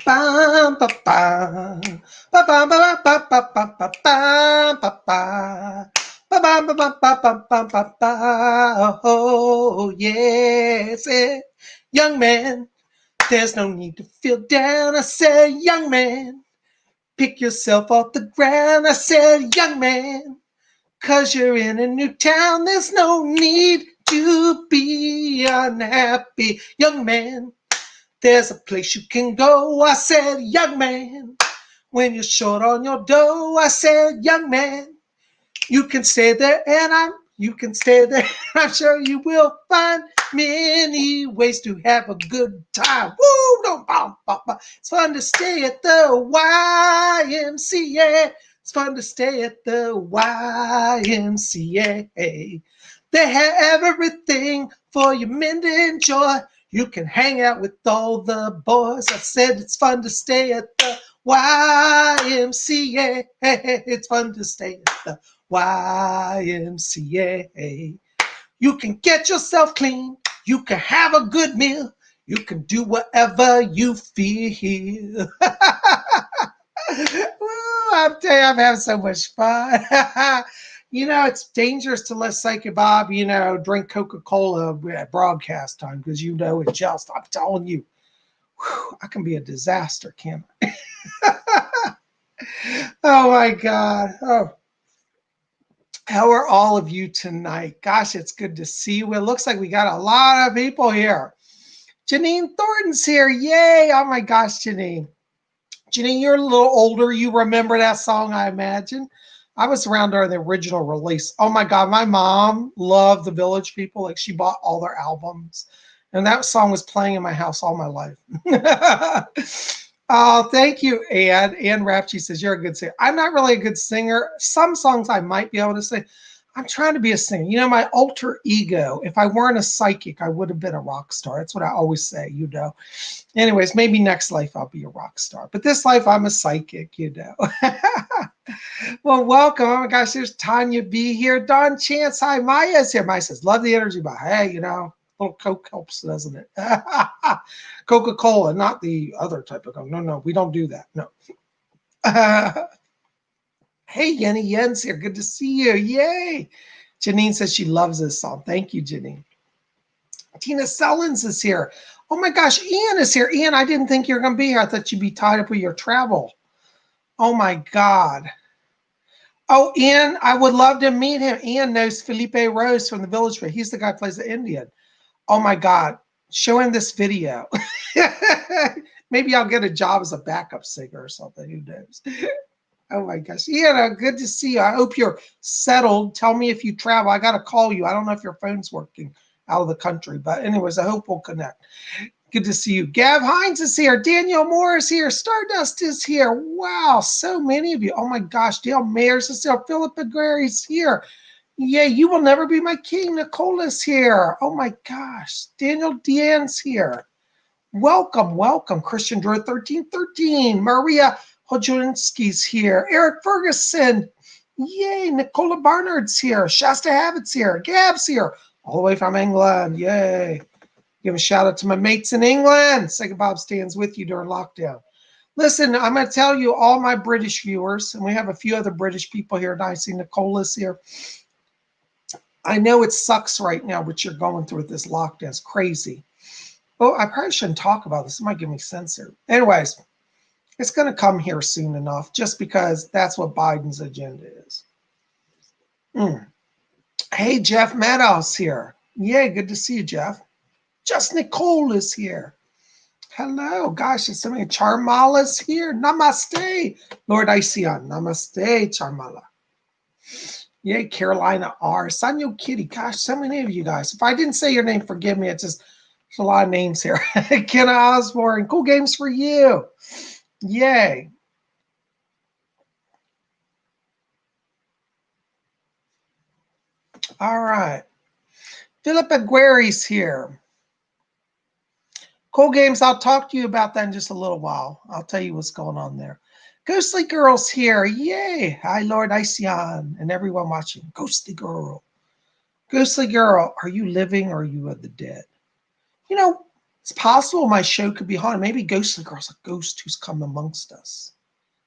Bum, ba, ba. Ba, ba, ba, ba, ba, ba, ba, ba, ba, ba. Ba, ba, ba, ba, ba, ba, ba, ba, ba. Oh, yes. Young man, there's no need to feel down. I said, young man, pick yourself off the ground. I said, young man, 'cause you're in a new town. There's no need to be unhappy. Young man, there's a place you can go. I said, young man, when you're short on your dough. I said, young man, you can stay there you can stay there. I'm sure you will find many ways to have a good time. Woo! Don't bum, bum, bum. It's fun to stay at the YMCA. It's fun to stay at the YMCA. They have everything for your men to enjoy. You can hang out with all the boys. I said it's fun to stay at the YMCA. It's fun to stay at the YMCA. You can get yourself clean. You can have a good meal. You can do whatever you feel. I'm telling you, I'm having so much fun. It's dangerous to let Psychic Bob, drink Coca-Cola at broadcast time because it just, I'm telling you, I can be a disaster, can't I? Oh my God. Oh. How are all of you tonight? Gosh, it's good to see you. It looks like we got a lot of people here. Janine Thornton's here. Yay. Oh my gosh, Janine. Janine, you're a little older. You remember that song, I imagine. I was around during the original release. Oh my God, my mom loved the Village People. Like she bought all their albums. And that song was playing in my house all my life. Oh, thank you, Ann. Ann Rapchi says, you're a good singer. I'm not really a good singer. Some songs I might be able to sing. I'm trying to be a singer. My alter ego, if I weren't a psychic, I would have been a rock star. That's what I always say, Anyways, maybe next life I'll be a rock star. But this life, I'm a psychic, Well, welcome. Oh my gosh, there's Tanya B here. Don Chance. Hi, Maya's here. Maya says, love the energy, but hey, a little Coke helps, doesn't it? Coca-Cola, not the other type of Coke. No, we don't do that. No. Hey, Yenny Yen's here. Good to see you. Yay. Janine says she loves this song. Thank you, Janine. Tina Sellens is here. Oh my gosh, Ian is here. Ian, I didn't think you were going to be here. I thought you'd be tied up with your travel. Oh my God. Oh, Ian, I would love to meet him. Ian knows Felipe Rose from the Village. He's the guy who plays the Indian. Oh my God. Show him this video. Maybe I'll get a job as a backup singer or something. Who knows? Oh my gosh. Ian, good to see you. I hope you're settled. Tell me if you travel. I got to call you. I don't know if your phone's working out of the country. But anyways, I hope we'll connect. Good to see you. Gav Hines is here. Daniel Moore is here. Stardust is here. Wow, so many of you. Oh my gosh. Dale Mayers is here. Philip Aguirre's here. Yay, you will never be my king. Nicola's here. Oh my gosh. Daniel Deanne's here. Welcome, welcome. Christian Drew 1313. Maria Hojunsky's here. Eric Ferguson. Yay. Nicola Barnard's here. Shasta Habit's here. Gab's here. All the way from England. Yay. Give a shout out to my mates in England. Psychic Bob stands with you during lockdown. Listen, I'm going to tell you, all my British viewers, and we have a few other British people here. And I see Nicola's here. I know it sucks right now what you're going through with this lockdown. It's crazy. Oh, I probably shouldn't talk about this. It might get me censored. Anyways, it's going to come here soon enough, just because that's what Biden's agenda is. Hey, Jeff Meadows here. Yay, good to see you, Jeff. Just Nicole is here. Hello. Gosh, there's so many. Charmala's here. Namaste. Lord Ision. Namaste, Charmala. Yay, Carolina R. Sanyo Kitty. Gosh, so many of you guys. If I didn't say your name, forgive me. It's just there's a lot of names here. Kenna Osborne. Cool games for you. Yay. All right. Philip Aguirre's here. Cool games. I'll talk to you about that in just a little while. I'll tell you what's going on there. Ghostly Girl's here. Yay. Hi, Lord Ision and everyone watching. Ghostly Girl. Ghostly Girl, are you living or are you of the dead? It's possible my show could be haunted. Maybe Ghostly Girl's a ghost who's come amongst us.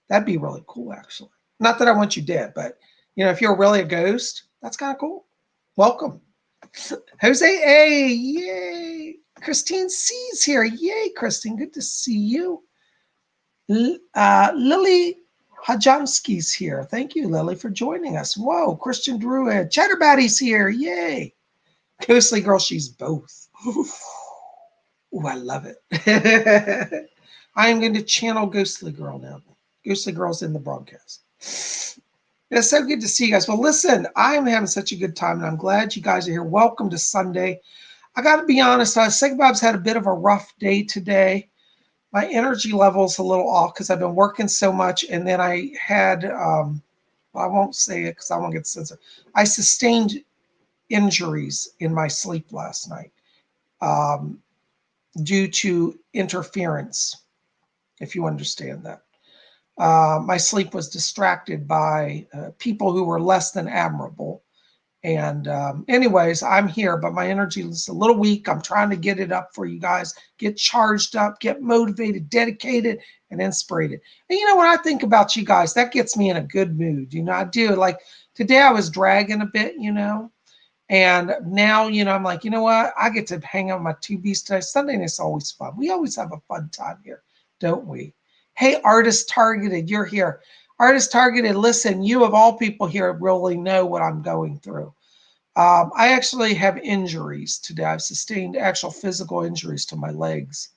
That'd be really cool, actually. Not that I want you dead, but if you're really a ghost, that's kind of cool. Welcome. Jose A, yay. Christine C's here. Yay, Christine. Good to see you. Lily Hajamski's here. Thank you, Lily, for joining us. Whoa, Christian Druid. Chatterbatty's here. Yay. Ghostly Girl, she's both. Ooh, I love it. I am going to channel Ghostly Girl now. Ghostly Girl's in the broadcast. It's so good to see you guys. Well, listen, I am having such a good time, and I'm glad you guys are here. Welcome to Sunday. I got to be honest, PsychicBob's had a bit of a rough day today. My energy level's a little off because I've been working so much, and then I had, I won't say it because I won't get censored. I sustained injuries in my sleep last night due to interference, if you understand that. My sleep was distracted by people who were less than admirable. And anyways, I'm here, but my energy is a little weak. I'm trying to get it up for you guys, get charged up, get motivated, dedicated, and inspired. And when I think about you guys, that gets me in a good mood. I do. Like today I was dragging a bit, and now, I'm like, you know what? I get to hang out with my two beasts today. Sunday night's always fun. We always have a fun time here, don't we? Hey, Artist Targeted, you're here. Artist Targeted, listen, you of all people here really know what I'm going through. I actually have injuries today. I've sustained actual physical injuries to my legs.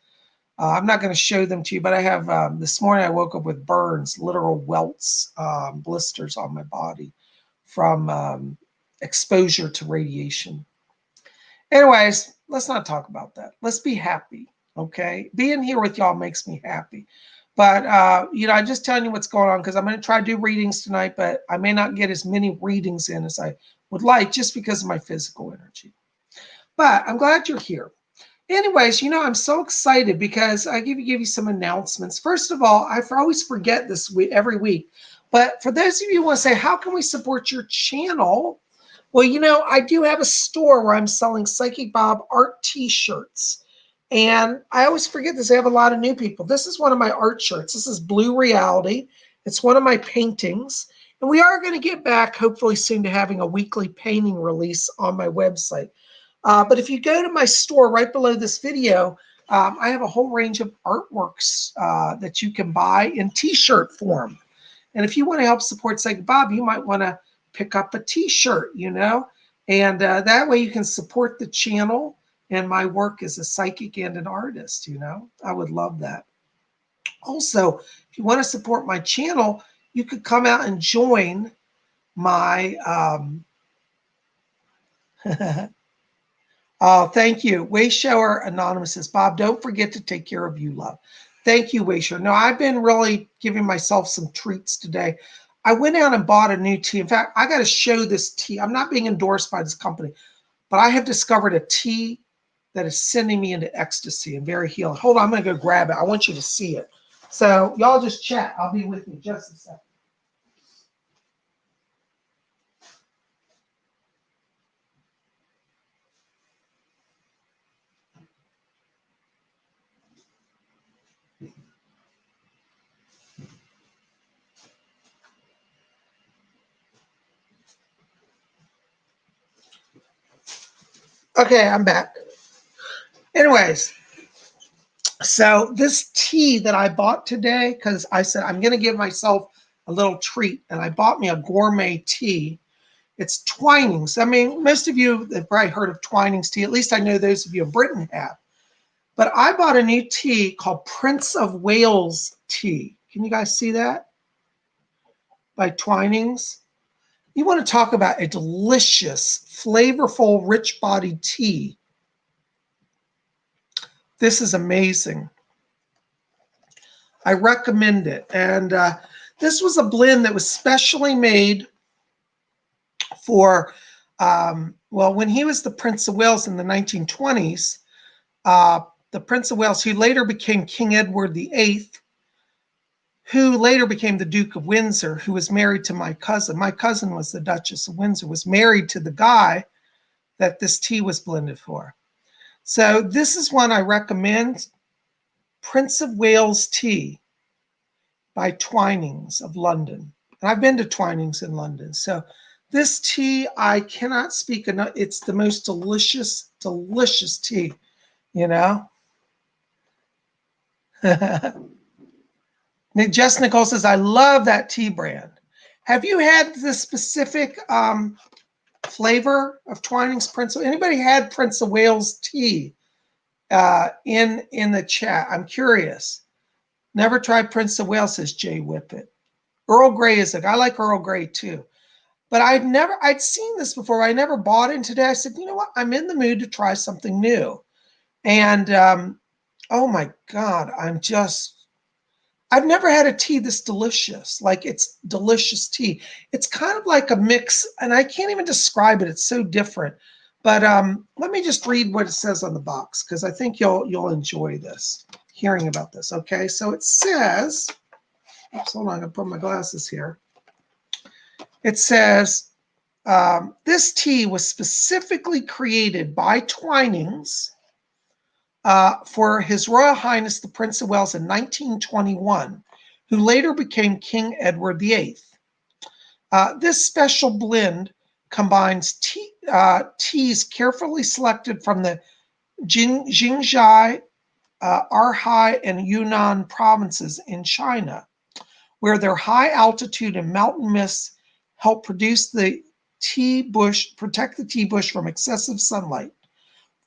I'm not going to show them to you, but I have, this morning I woke up with burns, literal welts, blisters on my body from exposure to radiation. Anyways, let's not talk about that. Let's be happy, okay? Being here with y'all makes me happy. But, I'm just telling you what's going on because I'm going to try to do readings tonight, but I may not get as many readings in as I would like just because of my physical energy. But I'm glad you're here. Anyways, I'm so excited because I give you some announcements. First of all, I always forget this week, every week. But for those of you who want to say, how can we support your channel? Well, I do have a store where I'm selling Psychic Bob art t-shirts. And I always forget this. I have a lot of new people. This is one of my art shirts. This is Blue Reality. It's one of my paintings. And we are going to get back, hopefully soon, to having a weekly painting release on my website. But if you go to my store right below this video, I have a whole range of artworks that you can buy in t-shirt form. And if you want to help support Psychic Bob, you might want to pick up a t-shirt, and that way you can support the channel and my work as a psychic and an artist. I would love that. Also, if you want to support my channel, you could come out and join my oh, thank you. Wayshower Anonymous says, Bob, don't forget to take care of you, love. Thank you, Wayshower. No, I've been really giving myself some treats today. I went out and bought a new tea. In fact, I got to show this tea. I'm not being endorsed by this company, but I have discovered a tea that is sending me into ecstasy and very healing. Hold on, I'm going to go grab it. I want you to see it. So y'all just chat. I'll be with you just a second. Okay, I'm back. Anyways, so this tea that I bought today, because I said I'm going to give myself a little treat, and I bought me a gourmet tea. It's Twinings. I mean, most of you have probably heard of Twinings tea. At least I know those of you in Britain have. But I bought a new tea called Prince of Wales tea. Can you guys see that? By Twinings. You want to talk about a delicious, flavorful, rich-bodied tea. This is amazing. I recommend it. And this was a blend that was specially made for, when he was the Prince of Wales in the 1920s, the Prince of Wales, who later became King Edward VIII, who later became the Duke of Windsor, who was married to my cousin. My cousin was the Duchess of Windsor, was married to the guy that this tea was blended for. So this is one I recommend, Prince of Wales Tea by Twinings of London. And I've been to Twinings in London. So this tea, I cannot speak enough. It's the most delicious, delicious tea, you know? Jess Nicole says, I love that tea brand. Have you had the specific flavor of Twinings Prince? Anybody had Prince of Wales tea in the chat? I'm curious. Never tried Prince of Wales, says Jay Whippet. Earl Grey is I like Earl Grey too. But I'd seen this before. I never bought it. And today I said, you know what? I'm in the mood to try something new. And oh my God, I've never had a tea this delicious. Like, it's delicious tea. It's kind of like a mix, and I can't even describe it. It's so different. But let me just read what it says on the box, because I think you'll enjoy this, hearing about this. Okay, so it says, oops, hold on, I'm gonna put my glasses here. It says, this tea was specifically created by Twinings for His Royal Highness the Prince of Wales in 1921, who later became King Edward VIII. This special blend combines teas carefully selected from the Xinjiang, Arhai, and Yunnan provinces in China, where their high altitude and mountain mists help protect the tea bush from excessive sunlight,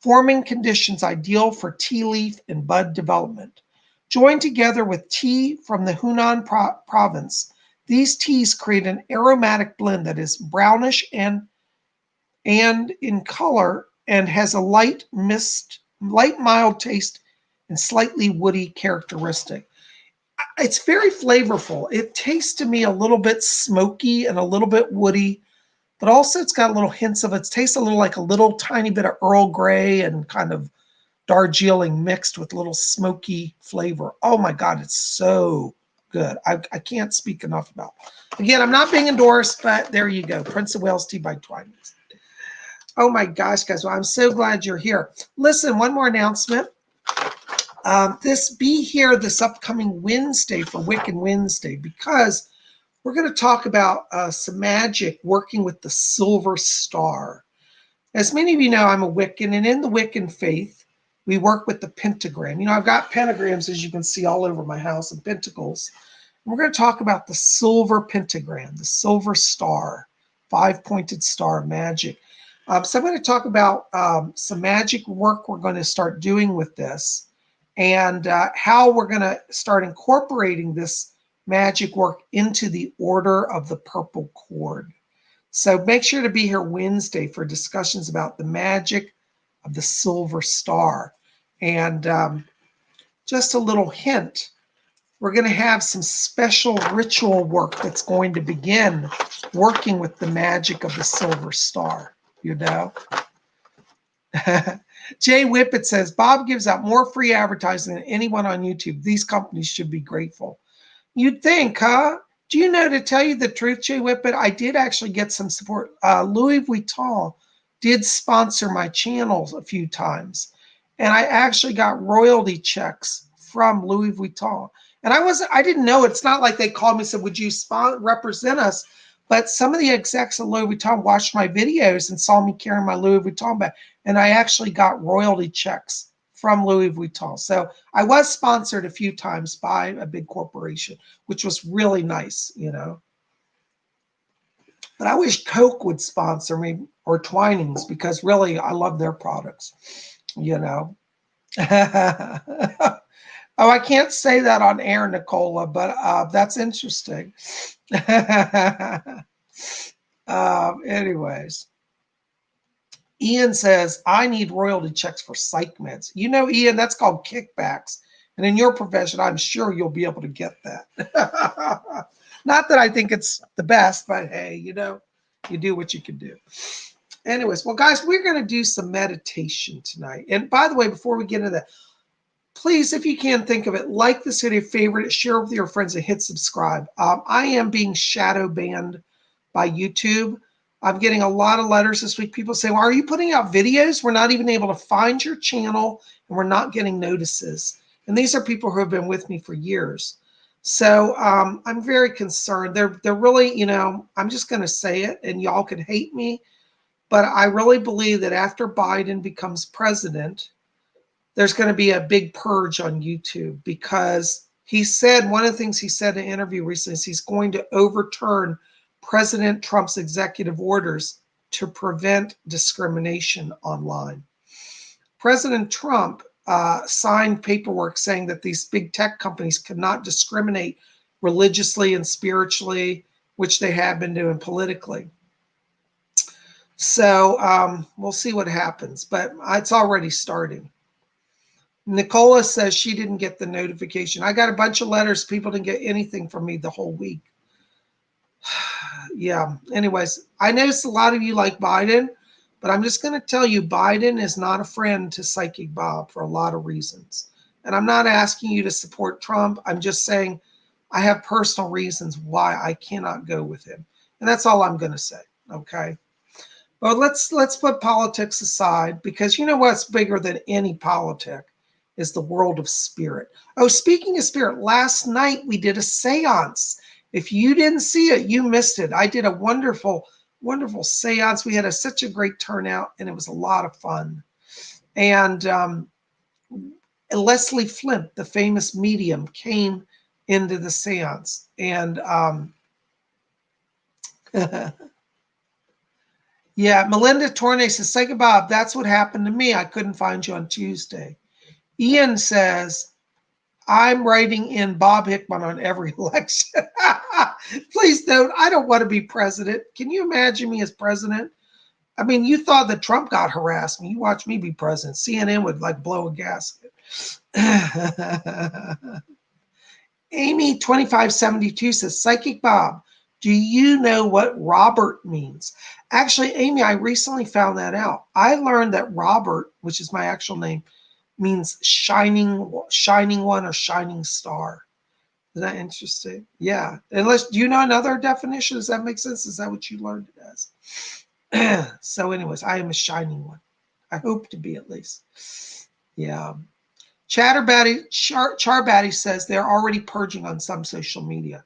forming conditions ideal for tea leaf and bud development. Joined together with tea from the Hunan province, these teas create an aromatic blend that is brownish and in color and has a light, mild taste and slightly woody characteristic. It's very flavorful. It tastes to me a little bit smoky and a little bit woody, but also it's got little hints of it. It tastes a little like a little tiny bit of Earl Grey and kind of Darjeeling mixed with little smoky flavor. Oh my God, it's so good. I can't speak enough about it. Again, I'm not being endorsed, but there you go. Prince of Wales Tea by Twinings. Oh my gosh, guys. Well, I'm so glad you're here. Listen, one more announcement. Be here this upcoming Wednesday for Wiccan Wednesday, because we're going to talk about some magic working with the silver star. As many of you know, I'm a Wiccan, and in the Wiccan faith, we work with the pentagram. You know, I've got pentagrams, as you can see, all over my house, and pentacles. And we're going to talk about the silver pentagram, the silver star, 5-pointed star of magic. So I'm going to talk about some magic work we're going to start doing with this, and how we're going to start incorporating this magic work into the Order of the Purple Cord. So make sure to be here Wednesday for discussions about the magic of the silver star. And just a little hint, we're going to have some special ritual work that's going to begin working with the magic of the silver star, you know. Jay Whippet says, Bob gives out more free advertising than anyone on YouTube. These companies should be grateful. You'd think, huh? Do you know, to tell you the truth, Jay Whippet, I did actually get some support. Louis Vuitton did sponsor my channels a few times, and I actually got royalty checks from Louis Vuitton. And I didn't know. It's not like they called me and said, would you represent us? But some of the execs of Louis Vuitton watched my videos and saw me carrying my Louis Vuitton bag, and I actually got royalty checks from Louis Vuitton. So I was sponsored a few times by a big corporation, which was really nice, you know. But I wish Coke would sponsor me, or Twinings, because really I love their products, you know. Oh, I can't say that on air, Nicola, but that's interesting. Anyways. Ian says, I need royalty checks for psych meds. You know, Ian, that's called kickbacks. And in your profession, I'm sure you'll be able to get that. Not that I think it's the best, but hey, you know, you do what you can do. Anyways, well, guys, we're going to do some meditation tonight. And by the way, before we get into that, please, if you can, think of it, like this video, favorite it, share with your friends, and hit subscribe. I am being shadow banned by YouTube. I'm getting a lot of letters this week. People say, well, are you putting out videos? We're not even able to find your channel, and we're not getting notices. And these are people who have been with me for years. So I'm very concerned. They're really, I'm just going to say it, and y'all can hate me, but I really believe that after Biden becomes president, there's going to be a big purge on YouTube, because he said, one of the things he said in an interview recently is he's going to overturn President Trump's executive orders to prevent discrimination online. President Trump signed paperwork saying that these big tech companies could not discriminate religiously and spiritually, which they have been doing politically. So we'll see what happens, but it's already starting. Nicola says she didn't get the notification. I got a bunch of letters. People didn't get anything from me the whole week. Yeah. Anyways, I noticed a lot of you like Biden, but I'm just going to tell you, Biden is not a friend to Psychic Bob for a lot of reasons. And I'm not asking you to support Trump. I'm just saying I have personal reasons why I cannot go with him. And that's all I'm going to say. Okay. But let's put politics aside, because you know what's bigger than any politic is the world of spirit. Oh, speaking of spirit, last night we did a seance. If you didn't see it, you missed it. I did a wonderful, wonderful seance. We had such a great turnout, and it was a lot of fun. And Leslie Flint, the famous medium, came into the seance. And yeah, Melinda Tornay says, Psychic Bob, that's what happened to me. I couldn't find you on Tuesday. Ian says, I'm writing in Bob Hickman on every election. Please don't. I don't want to be president. Can you imagine me as president? I mean, you thought that Trump got harassed me. You watch me be president. CNN would like blow a gasket. Amy 2572 says, Psychic Bob, do you know what Robert means? Actually, Amy, I recently found that out. I learned that Robert, which is my actual name, means shining one or shining star. Is that interesting? Yeah. Unless, do you know another definition? Does that make sense? Is that what you learned it as? So anyways, I am a shining one. I hope to be, at least. Yeah. Charbatty says they're already purging on some social media.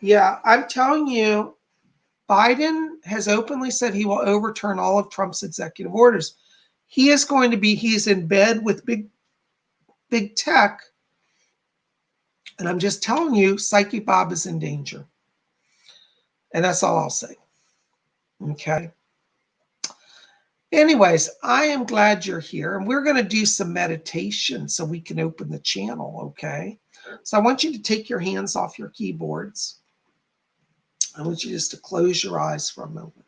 Yeah, I'm telling you, Biden has openly said he will overturn all of Trump's executive orders. He's in bed with big tech. And I'm just telling you, Psychic Bob is in danger. And that's all I'll say. Okay. Anyways, I am glad you're here. And we're going to do some meditation so we can open the channel. Okay. So I want you to take your hands off your keyboards. I want you just to close your eyes for a moment.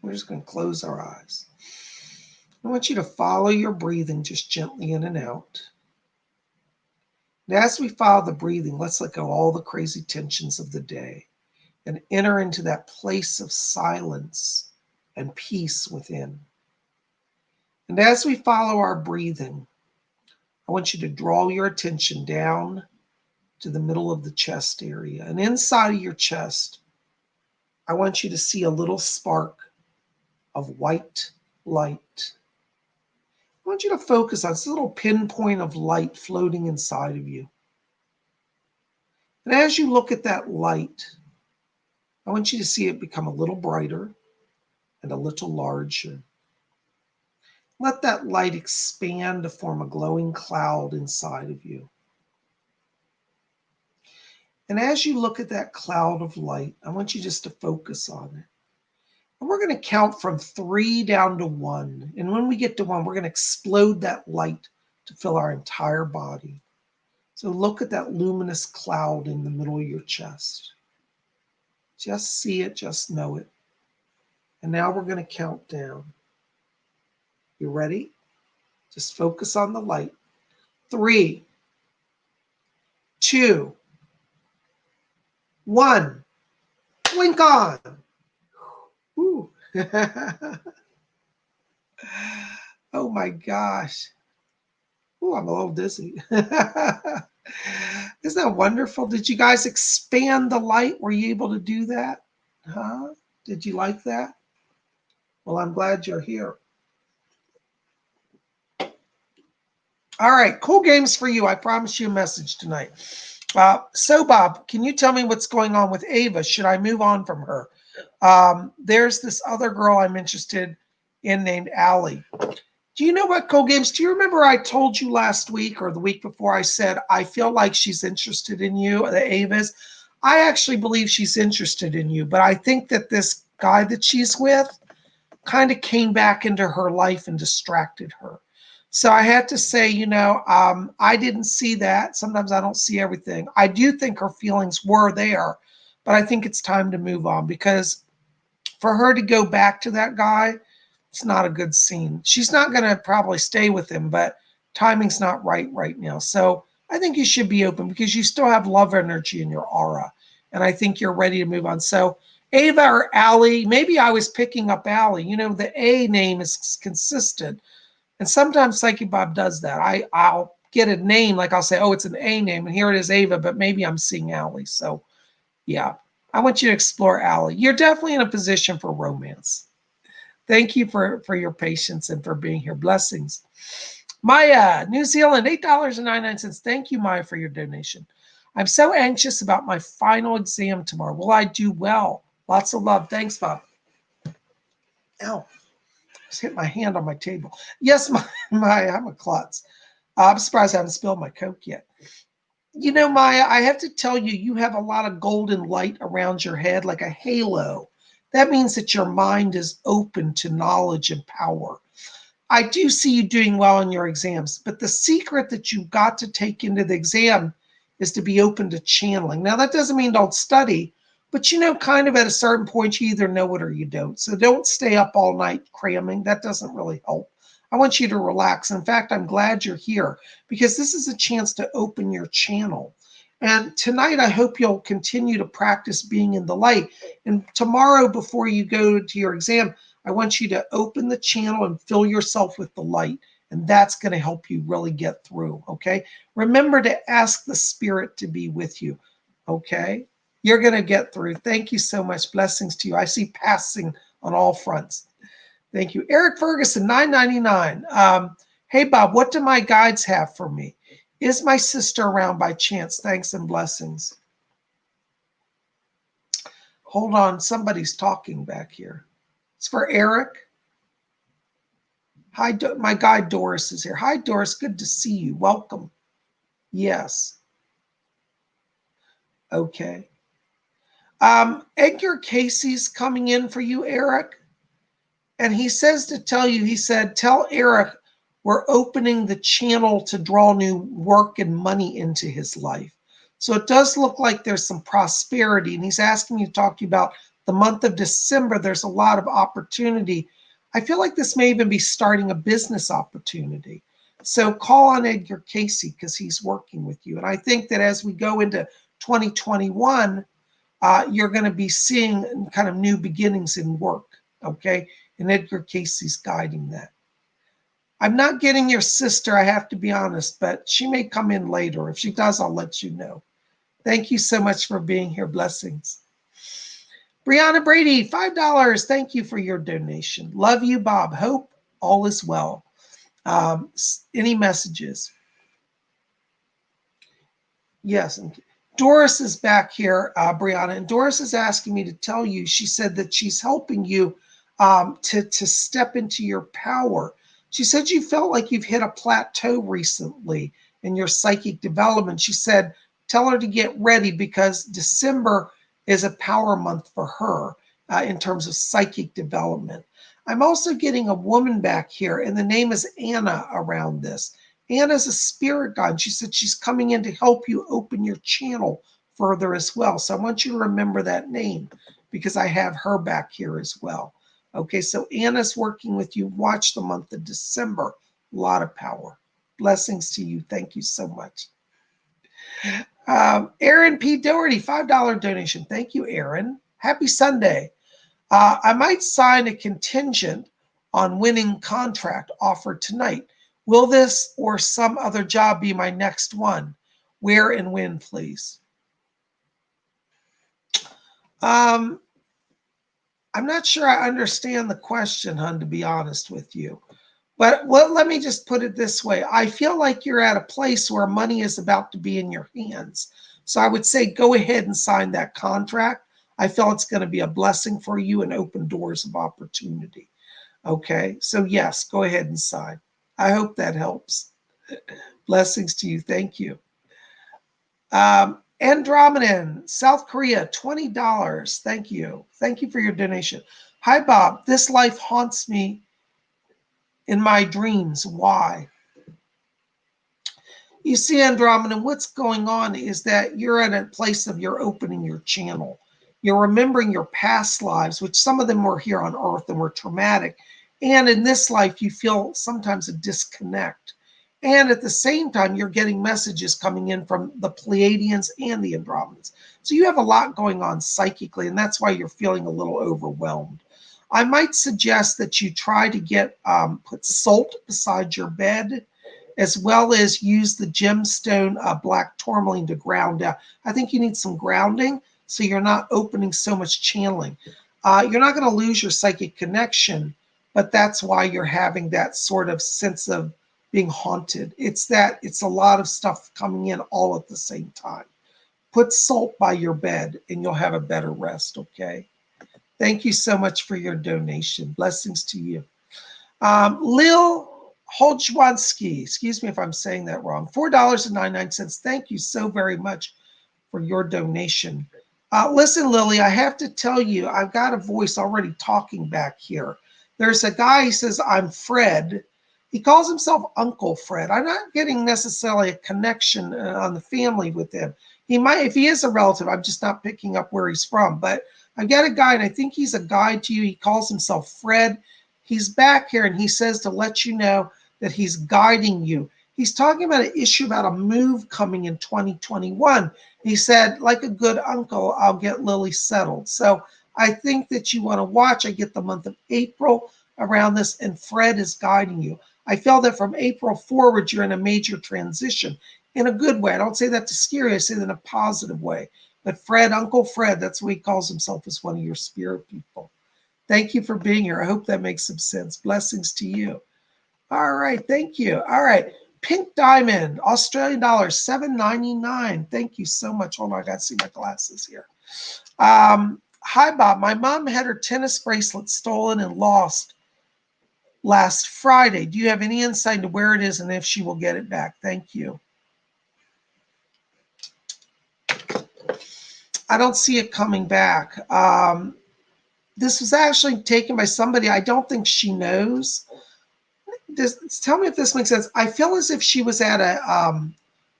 We're just going to close our eyes. I want you to follow your breathing just gently in and out. And as we follow the breathing, let's let go of all the crazy tensions of the day and enter into that place of silence and peace within. And as we follow our breathing, I want you to draw your attention down to the middle of the chest area. And inside of your chest, I want you to see a little spark of white light. I want you to focus on this little pinpoint of light floating inside of you. And as you look at that light, I want you to see it become a little brighter and a little larger. Let that light expand to form a glowing cloud inside of you. And as you look at that cloud of light, I want you just to focus on it. And we're going to count from 3 down to 1. And when we get to 1, we're going to explode that light to fill our entire body. So look at that luminous cloud in the middle of your chest. Just see it, just know it. And now we're going to count down. You ready? Just focus on the light. 3, 2, 1. Blink on. Ooh. Oh my gosh. Ooh, I'm a little dizzy. Isn't that wonderful? Did you guys expand the light? Were you able to do that? Huh? Did you like that? Well, I'm glad you're here. All right, cool games for you. I promise you a message tonight. So, Bob, can you tell me what's going on with Ava? Should I move on from her? There's this other girl I'm interested in named Allie. Do you know what, cool games? Do you remember I told you last week or the week before I said, I feel like she's interested in you, the Ava's? I actually believe she's interested in you, but I think that this guy that she's with kind of came back into her life and distracted her. So I had to say, I didn't see that. Sometimes I don't see everything. I do think her feelings were there, but I think it's time to move on because for her to go back to that guy, it's not a good scene. She's not going to probably stay with him, but timing's not right now. So I think you should be open because you still have love energy in your aura. And I think you're ready to move on. So Ava or Allie, maybe I was picking up Allie. The A name is consistent. And sometimes Psychic Bob does that. I'll get a name, like I'll say, oh, it's an A name, and here it is Ava, but maybe I'm seeing Allie. So yeah, I want you to explore Allie. You're definitely in a position for romance. Thank you for your patience and for being here. Blessings. Maya, New Zealand, $8.99. Thank you, Maya, for your donation. I'm so anxious about my final exam tomorrow. Will I do well? Lots of love. Thanks, Bob. Ow. Just hit my hand on my table. Yes, Maya, I'm a klutz. I'm surprised I haven't spilled my Coke yet. Maya, I have to tell you, you have a lot of golden light around your head, like a halo. That means that your mind is open to knowledge and power. I do see you doing well in your exams, but the secret that you've got to take into the exam is to be open to channeling. Now, that doesn't mean don't study, but kind of at a certain point, you either know it or you don't. So don't stay up all night cramming. That doesn't really help. I want you to relax. In fact, I'm glad you're here because this is a chance to open your channel. And tonight, I hope you'll continue to practice being in the light. And tomorrow, before you go to your exam, I want you to open the channel and fill yourself with the light. And that's going to help you really get through, okay? Remember to ask the spirit to be with you, okay? You're going to get through. Thank you so much. Blessings to you. I see passing on all fronts. Thank you. Eric Ferguson, $9.99. Hey, Bob, what do my guides have for me? Is my sister around by chance? Thanks and blessings. Hold on. Somebody's talking back here. It's for Eric. Hi, my guide Doris is here. Hi, Doris. Good to see you. Welcome. Yes. Okay. Edgar Casey's coming in for you, Eric. And he says to tell you, he said, tell Eric we're opening the channel to draw new work and money into his life. So it does look like there's some prosperity. And he's asking me to talk to you about the month of December. There's a lot of opportunity. I feel like this may even be starting a business opportunity. So call on Edgar Casey because he's working with you. And I think that as we go into 2021, you're going to be seeing kind of new beginnings in work, okay? And Edgar Casey's guiding that. I'm not getting your sister, I have to be honest, but she may come in later. If she does, I'll let you know. Thank you so much for being here. Blessings. Brianna Brady, $5. Thank you for your donation. Love you, Bob. Hope all is well. Any messages? Yes. Doris is back here, Brianna, and Doris is asking me to tell you, she said that she's helping you to step into your power. She said you felt like you've hit a plateau recently in your psychic development. She said, tell her to get ready because December is a power month for her in terms of psychic development. I'm also getting a woman back here, and the name is Anna around this. Anna's a spirit guide. She said she's coming in to help you open your channel further as well. So I want you to remember that name because I have her back here as well. Okay, so Anna's working with you. Watch the month of December. A lot of power. Blessings to you. Thank you so much. Aaron P. Doherty, $5 donation. Thank you, Aaron. Happy Sunday. I might sign a contingent on winning contract offered tonight. Will this or some other job be my next one? Where and when, please? I'm not sure I understand the question, hon, to be honest with you. But let me just put it this way. I feel like you're at a place where money is about to be in your hands. So I would say go ahead and sign that contract. I feel it's going to be a blessing for you and open doors of opportunity. Okay, so yes, go ahead and sign. I hope that helps. Blessings to you. Thank you. Andromedan, South Korea, $20. Thank you. Thank you for your donation. Hi, Bob. This life haunts me in my dreams. Why? You see, Andromeda, what's going on is that you're at a place of you're opening your channel. You're remembering your past lives, which some of them were here on Earth and were traumatic. And in this life, you feel sometimes a disconnect. And at the same time, you're getting messages coming in from the Pleiadians and the Andromedans. So you have a lot going on psychically, and that's why you're feeling a little overwhelmed. I might suggest that you try to get put salt beside your bed, as well as use the gemstone black tourmaline to ground out. I think you need some grounding so you're not opening so much channeling. You're not going to lose your psychic connection, but that's why you're having that sort of sense of being haunted. It's a lot of stuff coming in all at the same time. Put salt by your bed and you'll have a better rest, okay? Thank you so much for your donation. Blessings to you. Lil Holchwansky, excuse me if I'm saying that wrong, $4.99. Thank you so very much for your donation. Listen, Lily, I have to tell you, I've got a voice already talking back here. There's a guy, he says, I'm Fred. He calls himself Uncle Fred. I'm not getting necessarily a connection on the family with him. He might, if he is a relative, I'm just not picking up where he's from. But I've got a guy, and I think he's a guide to you. He calls himself Fred. He's back here, and he says to let you know that he's guiding you. He's talking about an issue about a move coming in 2021. He said, like a good uncle, I'll get Lily settled. So I think that you want to watch. I get the month of April around this, and Fred is guiding you. I feel that from April forward, you're in a major transition in a good way. I don't say that to scare you. I say that in a positive way. But Fred, Uncle Fred, that's what he calls himself, is one of your spirit people. Thank you for being here. I hope that makes some sense. Blessings to you. All right. Thank you. All right. Pink Diamond, Australian dollars, $7.99. Thank you so much. Hold on. I got to see my glasses here. Hi, Bob. My mom had her tennis bracelet stolen and lost last Friday. Do you have any insight into where it is and if she will get it back? Thank you. I don't see it coming back. This was actually taken by somebody I don't think she knows. Tell me if this makes sense. I feel as if she was at a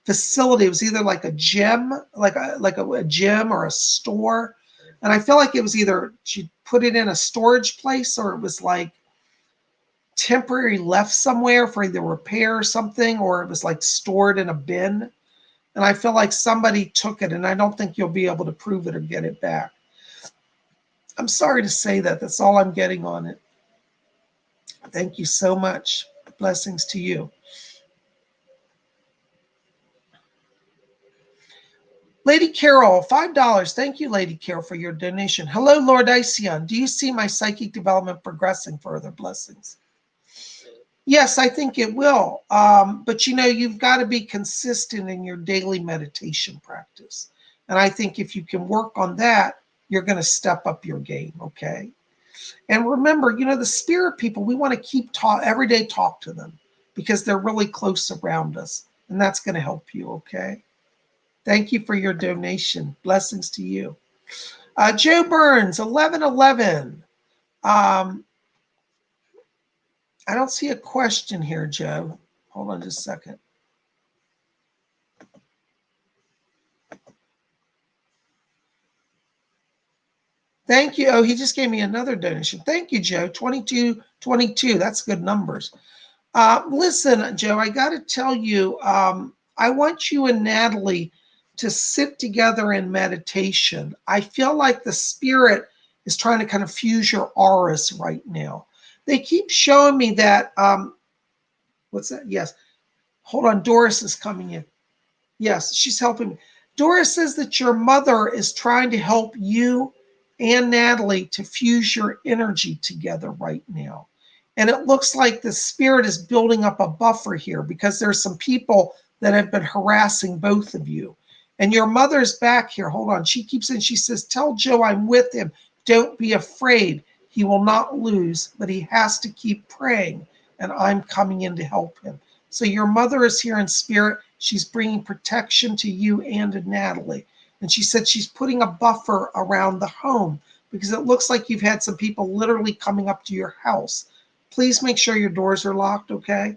facility. It was either like a gym, like a gym or a store. And I feel like it was either she put it in a storage place or it was like temporary left somewhere for either repair or something, or it was like stored in a bin. And I feel like somebody took it, and I don't think you'll be able to prove it or get it back. I'm sorry to say that. That's all I'm getting on it. Thank you so much. Blessings to you. Lady Carol, $5. Thank you, Lady Carol, for your donation. Hello, Lord Ision. Do you see my psychic development progressing further? Blessings. Yes, I think it will. But you've got to be consistent in your daily meditation practice. And I think if you can work on that, you're going to step up your game, okay? And remember, the spirit people, we want to keep every day talk to them because they're really close around us. And that's going to help you, okay? Thank you for your donation. Blessings to you. Joe Burns, 1111. I don't see a question here, Joe. Hold on just a second. Thank you. Oh, he just gave me another donation. Thank you, Joe. 2222. That's good numbers. Listen, Joe, I got to tell you, I want you and Natalie to sit together in meditation. I feel like the spirit is trying to kind of fuse your auras right now. They keep showing me that, what's that? Yes. Hold on. Doris is coming in. Yes, she's helping me. Doris says that your mother is trying to help you and Natalie to fuse your energy together right now. And it looks like the spirit is building up a buffer here because there's some people that have been harassing both of you. And your mother's back here. Hold on. She keeps in, she says, tell Joe I'm with him. Don't be afraid. He will not lose, but he has to keep praying. And I'm coming in to help him. So your mother is here in spirit. She's bringing protection to you and to Natalie. And she said she's putting a buffer around the home because it looks like you've had some people literally coming up to your house. Please make sure your doors are locked, okay?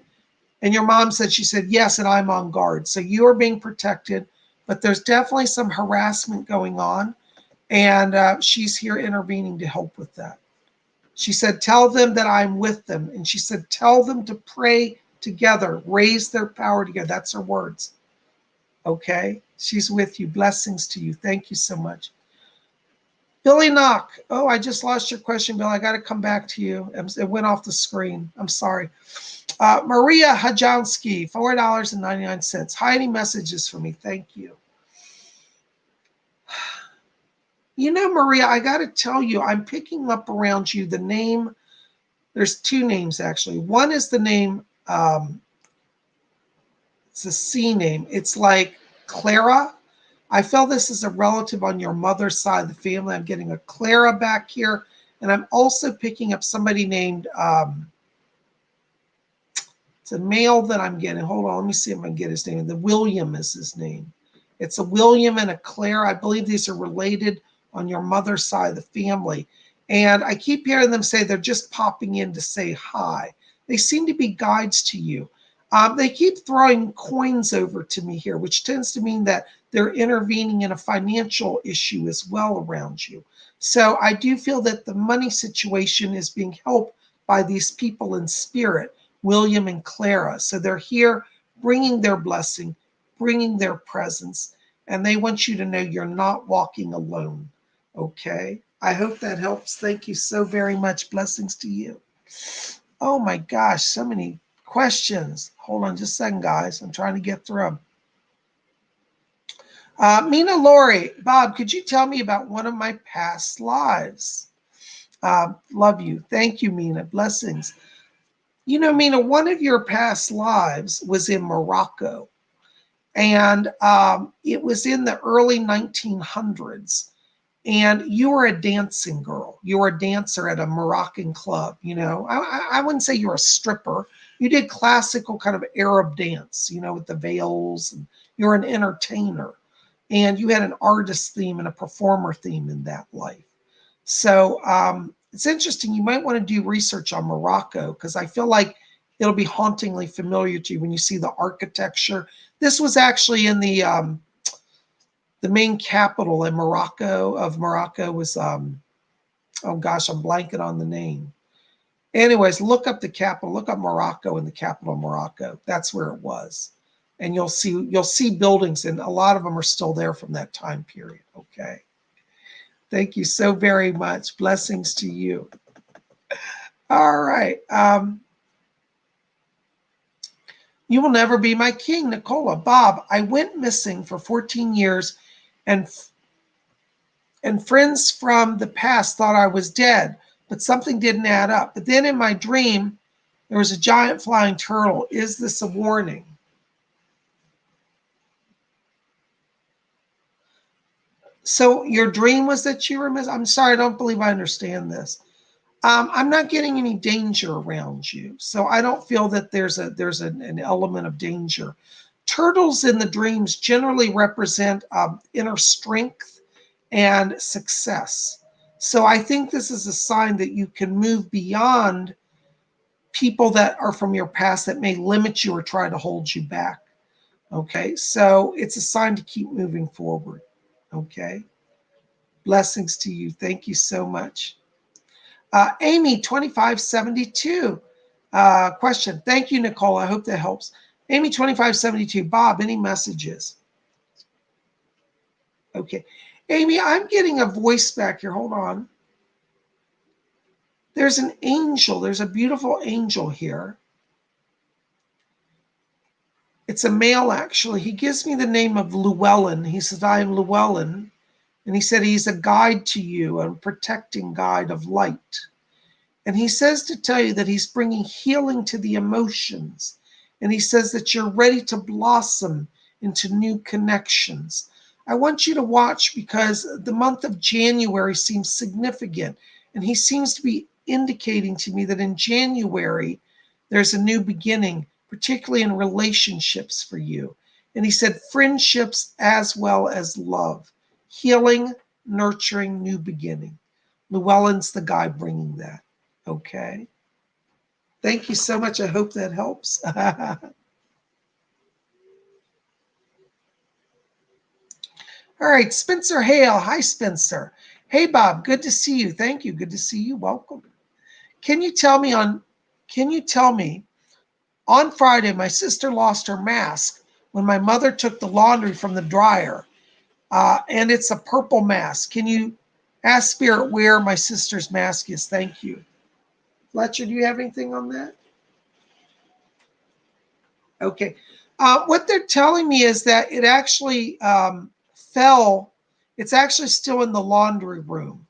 And your mom said, she said, yes, and I'm on guard. So you are being protected, but there's definitely some harassment going on. And she's here intervening to help with that. She said, tell them that I'm with them. And she said, tell them to pray together, raise their power together. That's her words. Okay? She's with you. Blessings to you. Thank you so much. Billy Knock. Oh, I just lost your question, Bill. I got to come back to you. It went off the screen. I'm sorry. Maria Hajansky, $4.99. Hi, any messages for me? Thank you. You know, Maria, I got to tell you, I'm picking up around you the name. There's two names, actually. One is the name, it's a C name. It's like Clara. I feel this is a relative on your mother's side of the family. I'm getting a Clara back here. And I'm also picking up somebody named, it's a male that I'm getting. Hold on, let me see if I can get his name. The William is his name. It's a William and a Claire. I believe these are related on your mother's side of the family. And I keep hearing them say they're just popping in to say hi. They seem to be guides to you. They keep throwing coins over to me here, which tends to mean that they're intervening in a financial issue as well around you. So I do feel that the money situation is being helped by these people in spirit, William and Clara. So they're here bringing their blessing, bringing their presence, and they want you to know you're not walking alone. Okay? I hope that helps. Thank you so very much. Blessings to you. Oh my gosh, so many questions. Hold on just a second, guys. I'm trying to get through them. Mina Lori, Bob, could you tell me about one of my past lives? Love you. Thank you, Mina. Blessings. You know, Mina, one of your past lives was in Morocco. And it was in the early 1900s. And you were a dancing girl. You were a dancer at a Moroccan club. You know, I wouldn't say you were a stripper. You did classical kind of Arab dance, you know, with the veils. And you were an entertainer. And you had an artist theme and a performer theme in that life. So it's interesting. You might want to do research on Morocco because I feel like it'll be hauntingly familiar to you when you see the architecture. This was actually in the main capital in Morocco was, oh gosh, I'm blanking on the name. Anyways, look up the capital, look up Morocco and the capital of Morocco. That's where it was. And you'll see buildings, and a lot of them are still there from that time period. Okay. Thank you so very much. Blessings to you. All right. You will never be my king, Nicola. Bob, I went missing for 14 years and friends from the past thought I was dead, but something didn't add up. But then in my dream, there was a giant flying turtle. Is this a warning? So your dream was that you were missing? I'm sorry, I don't believe I understand this. I'm not getting any danger around you. So I don't feel that there's an element of danger. Turtles in the dreams generally represent inner strength and success. So I think this is a sign that you can move beyond people that are from your past that may limit you or try to hold you back. Okay, so it's a sign to keep moving forward. Okay, blessings to you. Thank you so much. Amy, 2572. Question. Thank you, Nicole. I hope that helps. Amy, 2572. Bob, any messages? Okay. Amy, I'm getting a voice back here. Hold on. There's an angel. There's a beautiful angel here. It's a male, actually. He gives me the name of Llewellyn. He says, I am Llewellyn. And he said, he's a guide to you, a protecting guide of light. And he says to tell you that he's bringing healing to the emotions. And he says that you're ready to blossom into new connections. I want you to watch because the month of January seems significant. And he seems to be indicating to me that in January, there's a new beginning, particularly in relationships for you. And he said friendships as well as love, healing, nurturing, new beginning. Llewellyn's the guy bringing that. Okay. Thank you so much. I hope that helps. All right, Spencer Hale. Hi, Spencer. Hey, Bob. Good to see you. Thank you. Good to see you. Welcome. Can you tell me on Friday, my sister lost her mask when my mother took the laundry from the dryer, and it's a purple mask. Can you ask Spirit where my sister's mask is? Thank you. Fletcher, do you have anything on that? Okay. What they're telling me is that it actually fell. It's actually still in the laundry room.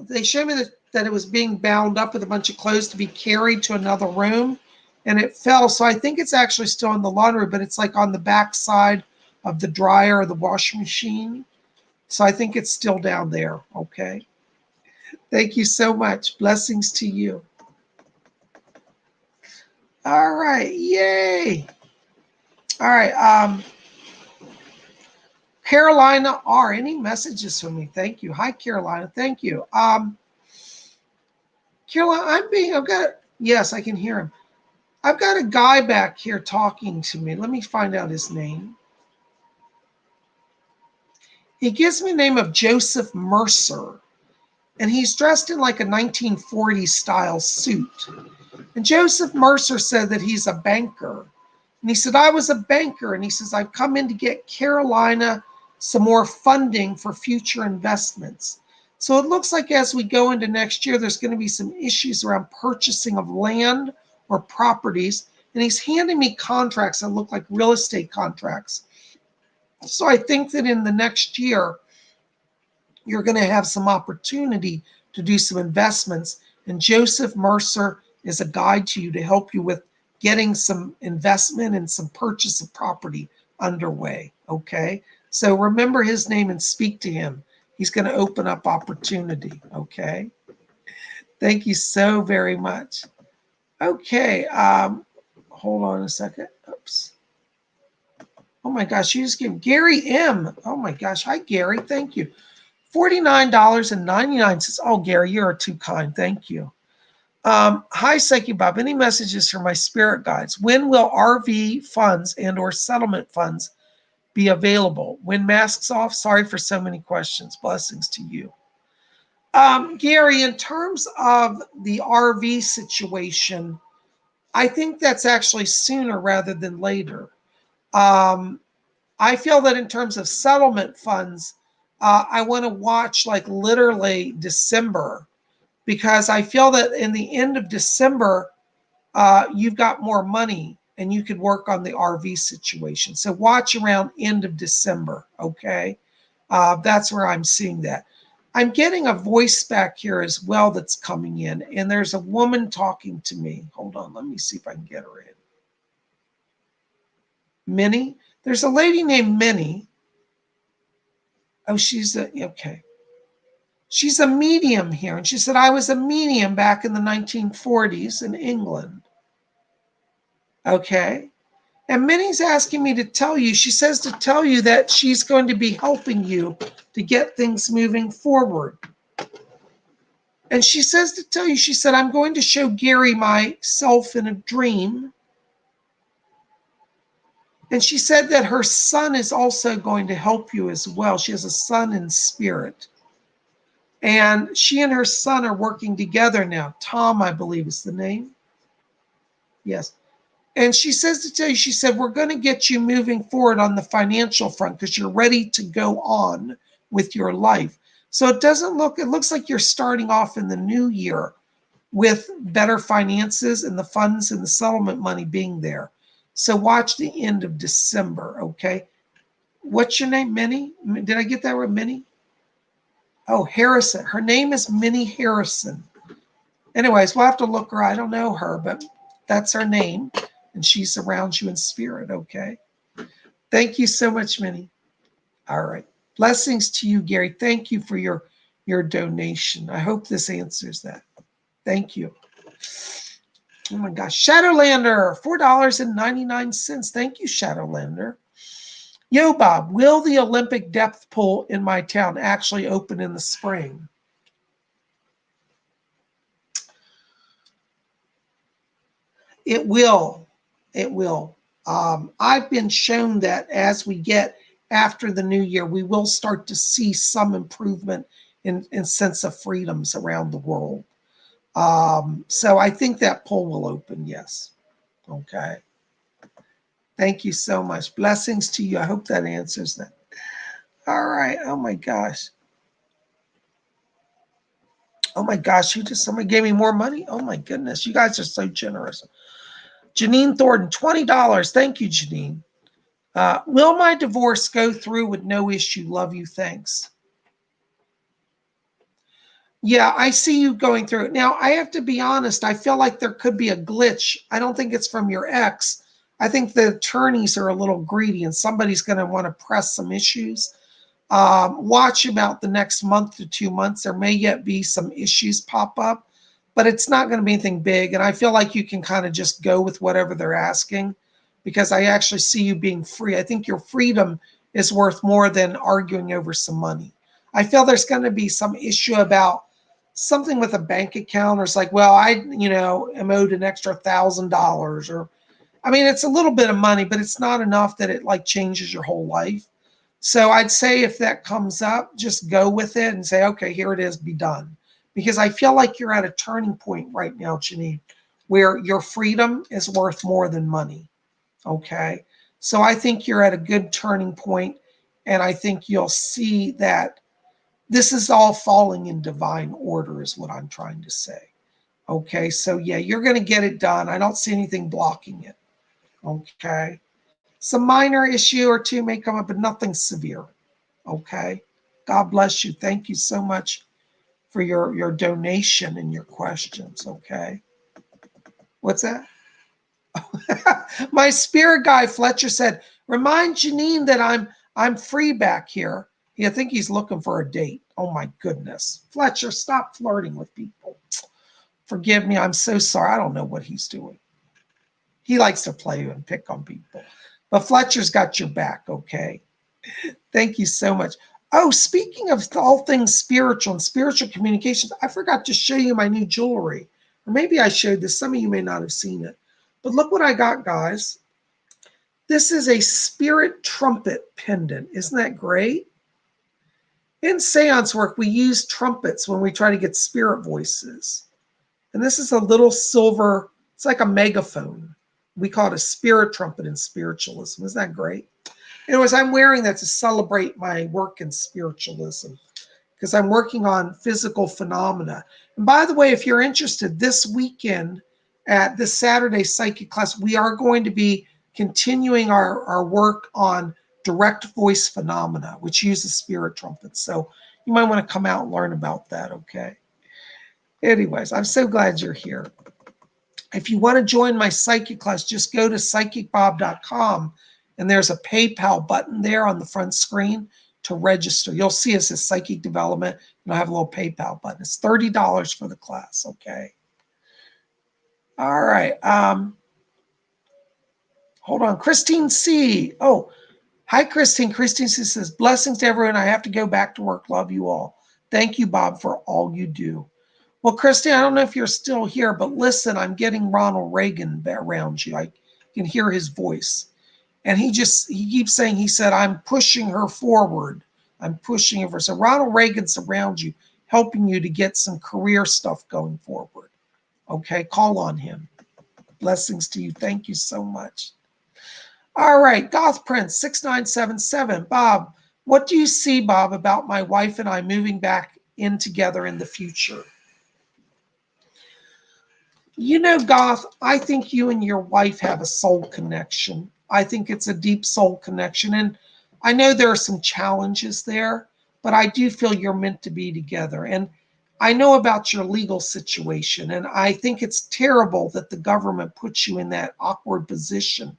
They showed me that it was being bound up with a bunch of clothes to be carried to another room, and it fell. So I think it's actually still in the laundry, but it's like on the back side of the dryer or the washing machine. So I think it's still down there. Okay. Thank you so much. Blessings to you. All right. Yay. All right. Carolina R. Any messages for me? Thank you. Hi, Carolina. Thank you. Carolina, yes, I can hear him. I've got a guy back here talking to me. Let me find out his name. He gives me the name of Joseph Mercer, and he's dressed in like a 1940s style suit. And Joseph Mercer said that he's a banker. And he said, I was a banker. And he says, I've come in to get Carolina some more funding for future investments. So it looks like as we go into next year, there's going to be some issues around purchasing of land or properties. And he's handing me contracts that look like real estate contracts. So I think that in the next year, you're going to have some opportunity to do some investments. And Joseph Mercer is a guide to you to help you with getting some investment and some purchase of property underway. Okay. So remember his name and speak to him. He's going to open up opportunity. Okay. Thank you so very much. Okay. Hold on a second. Oops. Oh my gosh. You just gave Gary M. Oh my gosh. Hi, Gary. Thank you. $49.99. Oh, Gary, you are too kind. Thank you. Hi, Psyche Bob. Any messages for my spirit guides? When will RV funds and or settlement funds be available? When masks off? Sorry for so many questions. Blessings to you. Gary, in terms of the RV situation, I think that's actually sooner rather than later. I feel that in terms of settlement funds, I want to watch like literally December, because I feel that in the end of December, you've got more money and you could work on the RV situation. So watch around end of December, okay? That's where I'm seeing that. I'm getting a voice back here as well that's coming in, and there's a woman talking to me. Hold on, let me see if I can get her in. Minnie? There's a lady named Minnie. Oh, okay. She's a medium here. And she said, I was a medium back in the 1940s in England. Okay. And Minnie's asking me to tell you, she says to tell you that she's going to be helping you to get things moving forward. And she says to tell you, she said, I'm going to show Gary myself in a dream. And she said that her son is also going to help you as well. She has a son in spirit. And she and her son are working together now. Tom, I believe is the name. Yes. And she says to tell you, she said, we're going to get you moving forward on the financial front because you're ready to go on with your life. So it looks like you're starting off in the new year with better finances and the funds and the settlement money being there. So watch the end of December, okay? What's your name, Minnie? Did I get that right, Minnie? Oh, Harrison. Her name is Minnie Harrison. Anyways, we'll have to look her. I don't know her, but that's her name. And she surrounds you in spirit, okay? Thank you so much, Minnie. All right. Blessings to you, Gary. Thank you for your donation. I hope this answers that. Thank you. Oh my gosh. Shadowlander, $4.99. Thank you, Shadowlander. Yo, Bob, will the Olympic depth pool in my town actually open in the spring? It will. It will. I've been shown that as we get after the new year, we will start to see some improvement in sense of freedoms around the world. So I think that poll will open, yes. Okay. Thank you so much. Blessings to you. I hope that answers that. All right. Oh my gosh. Oh my gosh. Somebody gave me more money. Oh my goodness. You guys are so generous. Janine Thornton, $20. Thank you, Janine. Will my divorce go through with no issue? Love you. Thanks. Yeah, I see you going through it. Now, I have to be honest. I feel like there could be a glitch. I don't think it's from your ex. I think the attorneys are a little greedy and somebody's going to want to press some issues. Watch about the next month to 2 months. There may yet be some issues pop up, but it's not going to be anything big. And I feel like you can kind of just go with whatever they're asking because I actually see you being free. I think your freedom is worth more than arguing over some money. I feel there's going to be some issue about something with a bank account, or it's like, well, I, am owed an extra $1,000, or, I mean, it's a little bit of money, but it's not enough that it like changes your whole life. So I'd say if that comes up, just go with it and say, okay, here it is, be done. Because I feel like you're at a turning point right now, Janine, where your freedom is worth more than money. Okay. So I think you're at a good turning point, and I think you'll see that this is all falling in divine order is what I'm trying to say. Okay. So yeah, you're going to get it done. I don't see anything blocking it. Okay. Some minor issue or two may come up, but nothing severe. Okay. God bless you. Thank you so much for your donation and your questions. Okay. What's that? My spirit guy Fletcher said, remind Janine that I'm free back here. I think he's looking for a date. Oh my goodness. Fletcher, stop flirting with people. Forgive me. I'm so sorry. I don't know what he's doing. He likes to play and pick on people. But Fletcher's got your back, okay? Thank you so much. Oh, speaking of all things spiritual and spiritual communications, I forgot to show you my new jewelry. Or maybe I showed this. Some of you may not have seen it. But look what I got, guys. This is a spirit trumpet pendant. Isn't that great? In seance work, we use trumpets when we try to get spirit voices. And this is a little silver, it's like a megaphone. We call it a spirit trumpet in spiritualism. Isn't that great? Anyways, I'm wearing that to celebrate my work in spiritualism because I'm working on physical phenomena. And by the way, if you're interested, this weekend at this Saturday psychic class, we are going to be continuing our work on direct voice phenomena, which uses spirit trumpets. So you might want to come out and learn about that, okay? Anyways, I'm so glad you're here. If you want to join my psychic class, just go to PsychicBob.com, and there's a PayPal button there on the front screen to register. You'll see it says Psychic Development, and I have a little PayPal button. It's $30 for the class, okay? All right. Hold on. Christine C. Oh, hi, Christine. Christine C says, blessings to everyone. I have to go back to work. Love you all. Thank you, Bob, for all you do. Well, Christine, I don't know if you're still here, but listen, I'm getting Ronald Reagan around you. I can hear his voice. And he keeps saying, he said, I'm pushing her forward. I'm pushing her. So Ronald Reagan's around you, helping you to get some career stuff going forward. Okay, call on him. Blessings to you. Thank you so much. All right, Goth Prince 6977. Bob, what do you see, Bob, about my wife and I moving back in together in the future? You know, Goth, I think you and your wife have a soul connection. I think it's a deep soul connection. And I know there are some challenges there, but I do feel you're meant to be together. And I know about your legal situation. And I think it's terrible that the government puts you in that awkward position.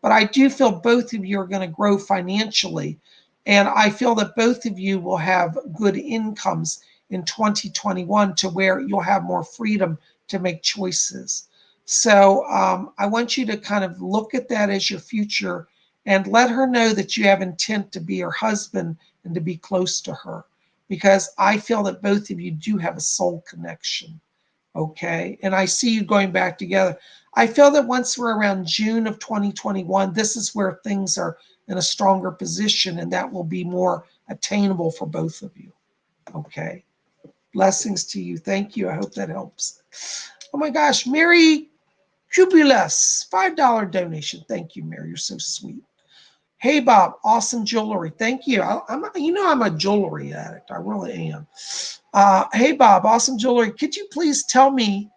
But I do feel both of you are going to grow financially. And I feel that both of you will have good incomes in 2021 to where you'll have more freedom to make choices. So I want you to kind of look at that as your future and let her know that you have intent to be her husband and to be close to her, because I feel that both of you do have a soul connection. Okay. And I see you going back together. I feel that once we're around June of 2021, this is where things are in a stronger position and that will be more attainable for both of you. Okay. Blessings to you. Thank you. I hope that helps. Oh my gosh, Mary Cubulus, $5 donation. Thank you, Mary. You're so sweet. Hey, Bob, awesome jewelry. Thank you. I'm a jewelry addict. I really am. Hey, Bob, awesome jewelry. Could you please tell me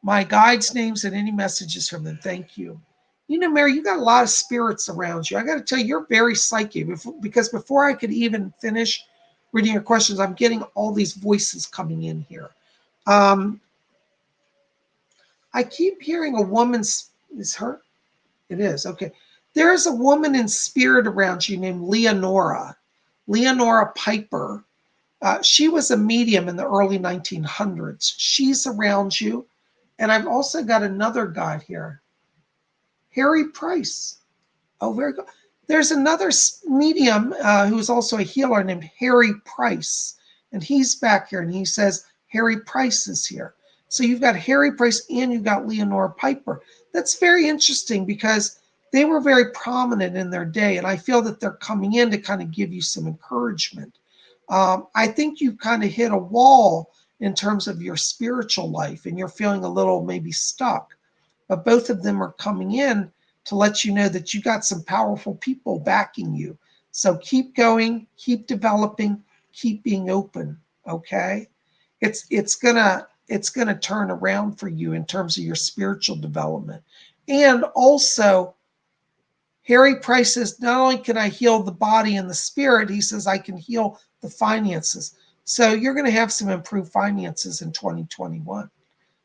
my guides' names and any messages from them? Thank you. You know, Mary, you got a lot of spirits around you. I got to tell you, you're very psychic, because before I could even finish reading your questions, I'm getting all these voices coming in here. I keep hearing a woman's, is her? It is, okay. There's a woman in spirit around you named Leonora Piper. She was a medium in the early 1900s. She's around you. And I've also got another guy here, Harry Price. Oh, very good. There's another medium who's also a healer named Harry Price. And he's back here and he says, Harry Price is here. So you've got Harry Price and you've got Leonora Piper. That's very interesting because they were very prominent in their day. And I feel that they're coming in to kind of give you some encouragement. I think you kind of hit a wall in terms of your spiritual life and you're feeling a little maybe stuck. But both of them are coming in to let you know that you got some powerful people backing you. So keep going, keep developing, keep being open. Okay, it's gonna turn around for you in terms of your spiritual development. And also, Harry Price says, not only can I heal the body and the spirit, he says I can heal the finances. So you're going to have some improved finances in 2021.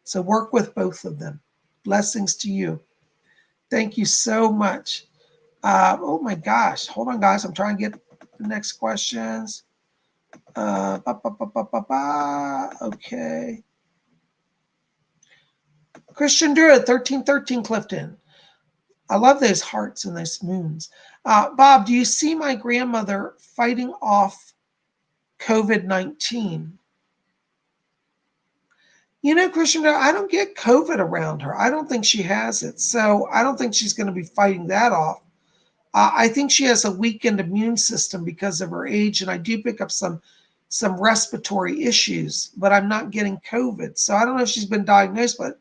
So work with both of them. Blessings to you. Thank you so much. Oh my gosh. Hold on, guys. I'm trying to get the next questions. Okay. Christian Druid, 1313 Clifton. I love those hearts and those moons. Bob, do you see my grandmother fighting off COVID-19? You know, Christian, I don't get COVID around her. I don't think she has it. So I don't think she's going to be fighting that off. I think she has a weakened immune system because of her age, and I do pick up some respiratory issues, but I'm not getting COVID. So I don't know if she's been diagnosed, but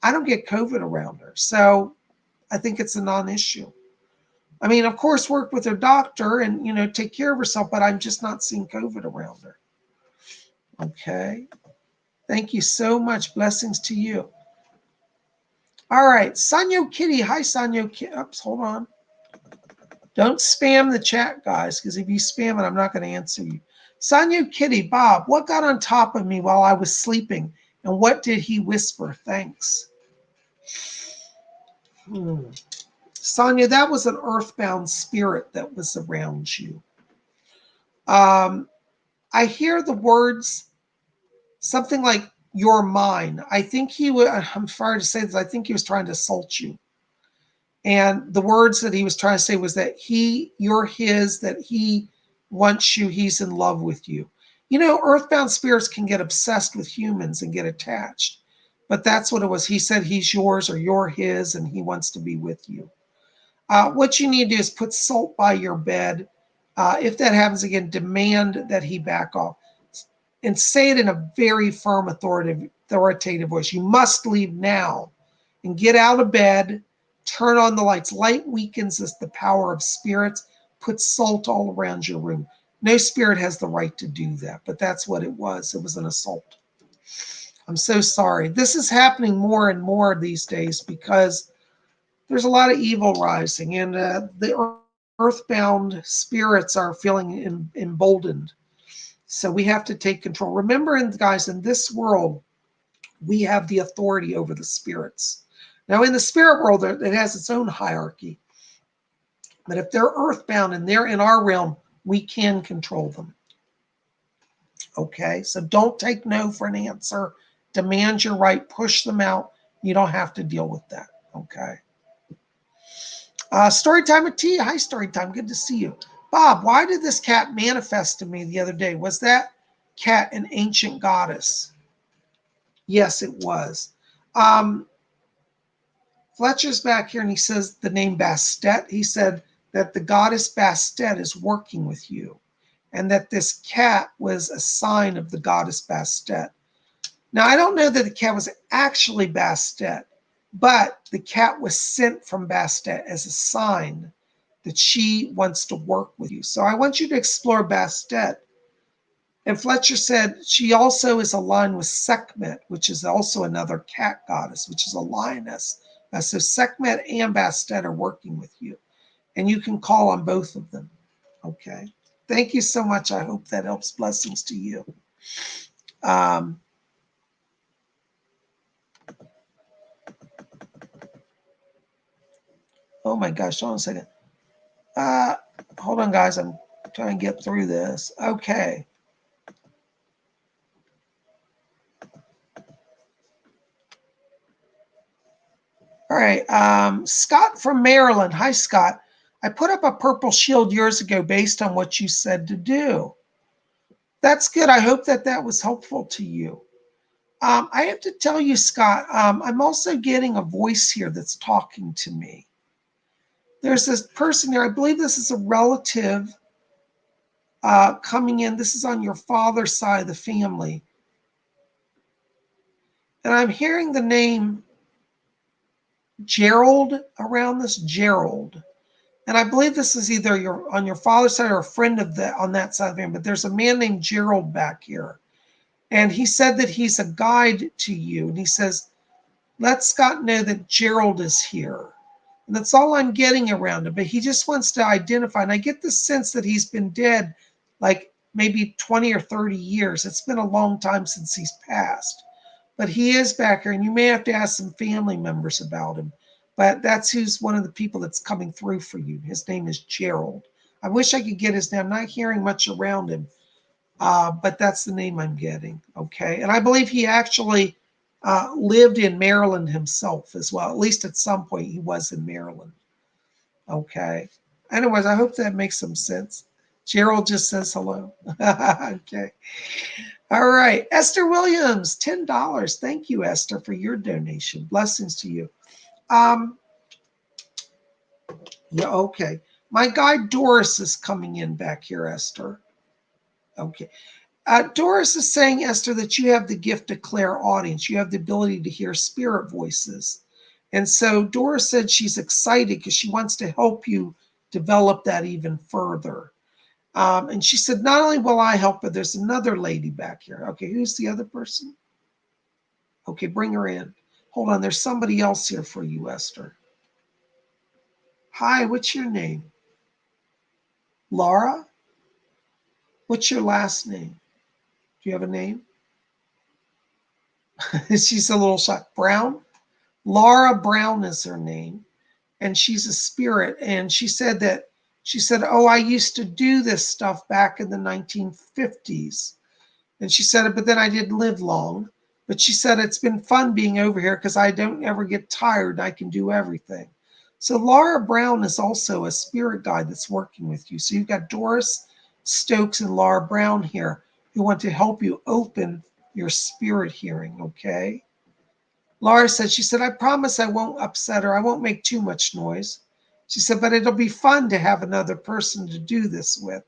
I don't get COVID around her. So I think it's a non-issue. I mean, of course, work with her doctor and, take care of herself, but I'm just not seeing COVID around her. Okay. Thank you so much. Blessings to you. All right. Sanyo Kitty. Hi, Sanyo Kitty. Oops, hold on. Don't spam the chat, guys, because if you spam it, I'm not going to answer you. Sanyo Kitty. Bob, what got on top of me while I was sleeping? And what did he whisper? Thanks. Sonja, that was an earthbound spirit that was around you. I hear the words, something like, you're mine. I think he would, I'm sorry to say this, I think he was trying to assault you. And the words that he was trying to say was that you're his, that he wants you, he's in love with you. Earthbound spirits can get obsessed with humans and get attached. But that's what it was. He said he's yours or you're his and he wants to be with you. What you need to do is put salt by your bed. If that happens again, demand that he back off. And say it in a very firm, authoritative voice. You must leave now. And get out of bed. Turn on the lights. Light weakens the power of spirits. Put salt all around your room. No spirit has the right to do that, but that's what it was. It was an assault. I'm so sorry. This is happening more and more these days because there's a lot of evil rising, and the earthbound spirits are feeling emboldened. So we have to take control. Remember, guys, in this world, we have the authority over the spirits. Now, in the spirit world, it has its own hierarchy. But if they're earthbound and they're in our realm, we can control them. Okay, so don't take no for an answer. Demand your right, push them out. You don't have to deal with that. Okay. Storytime with T. Hi, Storytime. Good to see you. Bob, why did this cat manifest to me the other day? Was that cat an ancient goddess? Yes, it was. Fletcher's back here and he says the name Bastet. He said that the goddess Bastet is working with you and that this cat was a sign of the goddess Bastet. Now, I don't know that the cat was actually Bastet, but the cat was sent from Bastet as a sign that she wants to work with you. So I want you to explore Bastet. And Fletcher said she also is aligned with Sekhmet, which is also another cat goddess, which is a lioness. So Sekhmet and Bastet are working with you. And you can call on both of them. Okay. Thank you so much. I hope that helps. Blessings to you. Oh my gosh, hold on a second. Hold on, guys. I'm trying to get through this. Okay. All right. Scott from Maryland. Hi, Scott. I put up a purple shield years ago based on what you said to do. That's good. I hope that that was helpful to you. I have to tell you, Scott, I'm also getting a voice here that's talking to me. There's this person here. I believe this is a relative coming in. This is on your father's side of the family. And I'm hearing the name Gerald around this, Gerald. And I believe this is either on your father's side or a friend of on that side of him. But there's a man named Gerald back here. And he said that he's a guide to you. And he says, let Scott know that Gerald is here. And that's all I'm getting around him. But he just wants to identify. And I get the sense that he's been dead like maybe 20 or 30 years. It's been a long time since he's passed. But he is back here. And you may have to ask some family members about him. But that's who's one of the people that's coming through for you. His name is Gerald. I wish I could get his name. I'm not hearing much around him. But that's the name I'm getting. Okay. And I believe he actually lived in Maryland himself as well. At least at some point he was in Maryland. Okay. Anyways, I hope that makes some sense. Gerald just says hello. Okay. All right. Esther Williams, $10. Thank you, Esther, for your donation. Blessings to you. Yeah, okay. My guide Doris is coming in back here, Esther. Okay. Doris is saying, Esther, that you have the gift of clairaudience. You have the ability to hear spirit voices. And so Doris said she's excited because she wants to help you develop that even further. And she said, not only will I help, but there's another lady back here. Okay, who's the other person? Okay, bring her in. Hold on, there's somebody else here for you, Esther. Hi, what's your name? Laura? What's your last name? Do you have a name? She's a little shocked. Brown? Laura Brown is her name. And she's a spirit. And she said, oh, I used to do this stuff back in the 1950s. And she said, but then I didn't live long. But she said, it's been fun being over here because I don't ever get tired. I can do everything. So Laura Brown is also a spirit guide that's working with you. So you've got Doris Stokes and Laura Brown here who want to help you open your spirit hearing, okay? Laura said, I promise I won't upset her. I won't make too much noise. She said, but it'll be fun to have another person to do this with.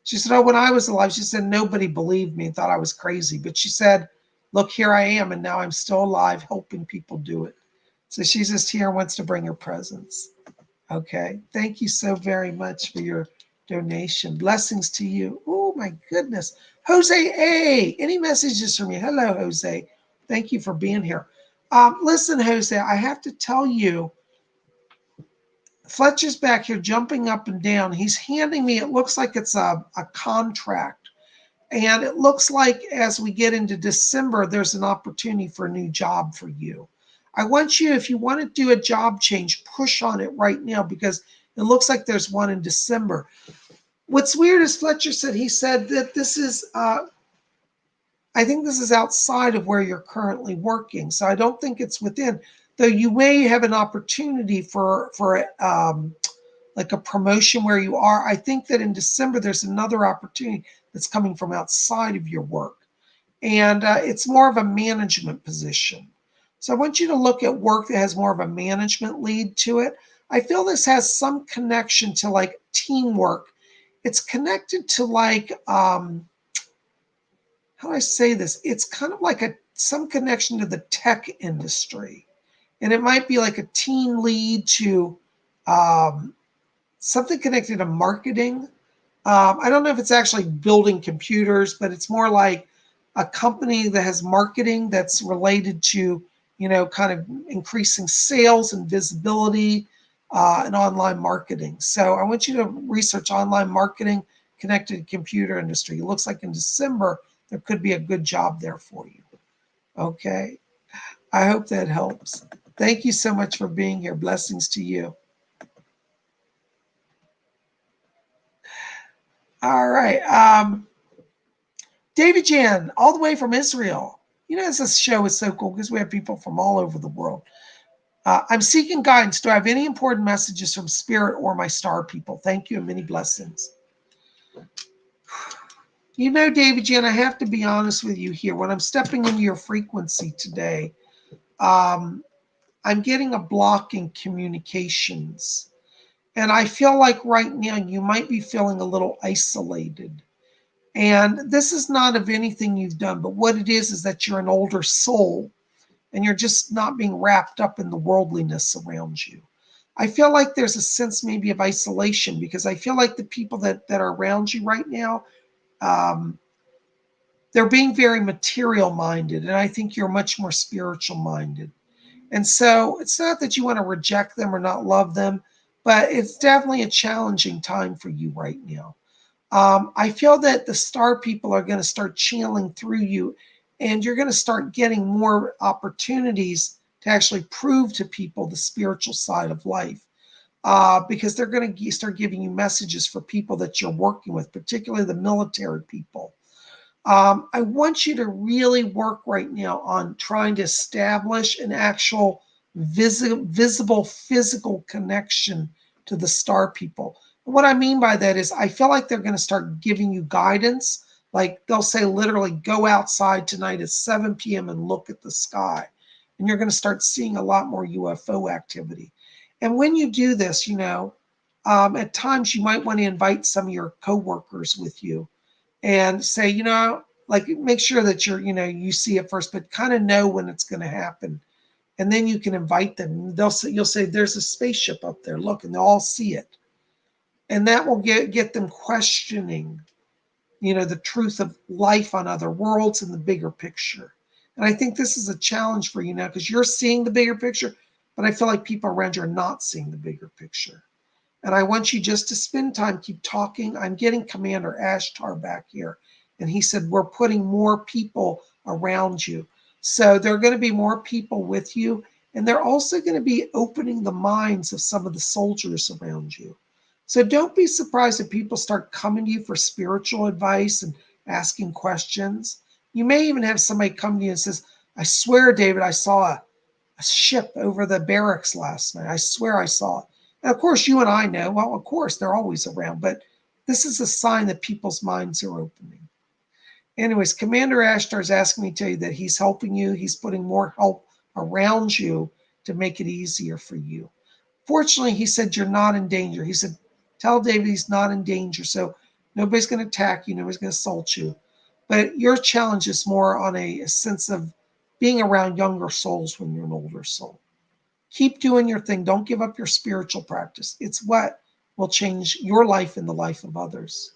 She said, oh, when I was alive, she said, nobody believed me and thought I was crazy. But she said, look, here I am, and now I'm still alive helping people do it. So she's just here and wants to bring her presence. Okay. Thank you so very much for your donation. Blessings to you. Oh, my goodness. Jose A. Any messages from you? Hello, Jose. Thank you for being here. Listen, Jose, I have to tell you, Fletcher's back here jumping up and down. He's handing me, it looks like it's a contract. And it looks like as we get into December, there's an opportunity for a new job for you. I want you, if you want to do a job change, push on it right now because it looks like there's one in December. What's weird is Fletcher said, he said that this is, I think this is outside of where you're currently working. So I don't think it's within, though you may have an opportunity for like a promotion where you are. I think that in December, there's another opportunity that's coming from outside of your work. And it's more of a management position. So I want you to look at work that has more of a management lead to it. I feel this has some connection to like teamwork. It's connected to like, how do I say this? It's kind of like some connection to the tech industry. And it might be like a team lead to something connected to marketing. I don't know if it's actually building computers, but it's more like a company that has marketing that's related to, kind of increasing sales and visibility and online marketing. So I want you to research online marketing connected to computer industry. It looks like in December, there could be a good job there for you. Okay. I hope that helps. Thank you so much for being here. Blessings to you. All right. David Jan, all the way from Israel. This show is so cool because we have people from all over the world. I'm seeking guidance. Do I have any important messages from Spirit or my star people? Thank you and many blessings. David Jan, I have to be honest with you here. When I'm stepping into your frequency today, I'm getting a block in communications. And I feel like right now you might be feeling a little isolated. And this is not of anything you've done, but what it is that you're an older soul and you're just not being wrapped up in the worldliness around you. I feel like there's a sense maybe of isolation because I feel like the people that are around you right now, they're being very material minded. And I think you're much more spiritual minded. And so it's not that you want to reject them or not love them, but it's definitely a challenging time for you right now. I feel that the star people are going to start channeling through you, and you're going to start getting more opportunities to actually prove to people the spiritual side of life, because they're going to start giving you messages for people that you're working with, particularly the military people. I want you to really work right now on trying to establish an actual visible physical connection to the star people. What I mean by that is I feel like they're going to start giving you guidance. Like they'll say literally go outside tonight at 7 p.m. and look at the sky. And you're going to start seeing a lot more UFO activity. And when you do this, at times you might want to invite some of your coworkers with you and say, like make sure that you see it first, but kind of know when it's going to happen. And then you can invite them. You'll say, there's a spaceship up there. Look, and they'll all see it. And that will get them questioning, the truth of life on other worlds and the bigger picture. And I think this is a challenge for you now because you're seeing the bigger picture, but I feel like people around you are not seeing the bigger picture. And I want you just to spend time, keep talking. I'm getting Commander Ashtar back here. And he said, we're putting more people around you. So there are going to be more people with you. And they're also going to be opening the minds of some of the soldiers around you. So don't be surprised if people start coming to you for spiritual advice and asking questions. You may even have somebody come to you and says, I swear, David, I saw a ship over the barracks last night. I swear I saw it. And of course, you and I know, well, of course, they're always around, but this is a sign that people's minds are opening. Anyways, Commander Ashtar is asking me to tell you that he's helping you. He's putting more help around you to make it easier for you. Fortunately, he said you're not in danger. He said, tell David he's not in danger. So nobody's going to attack you. Nobody's going to assault you. But your challenge is more on a sense of being around younger souls when you're an older soul. Keep doing your thing. Don't give up your spiritual practice. It's what will change your life and the life of others.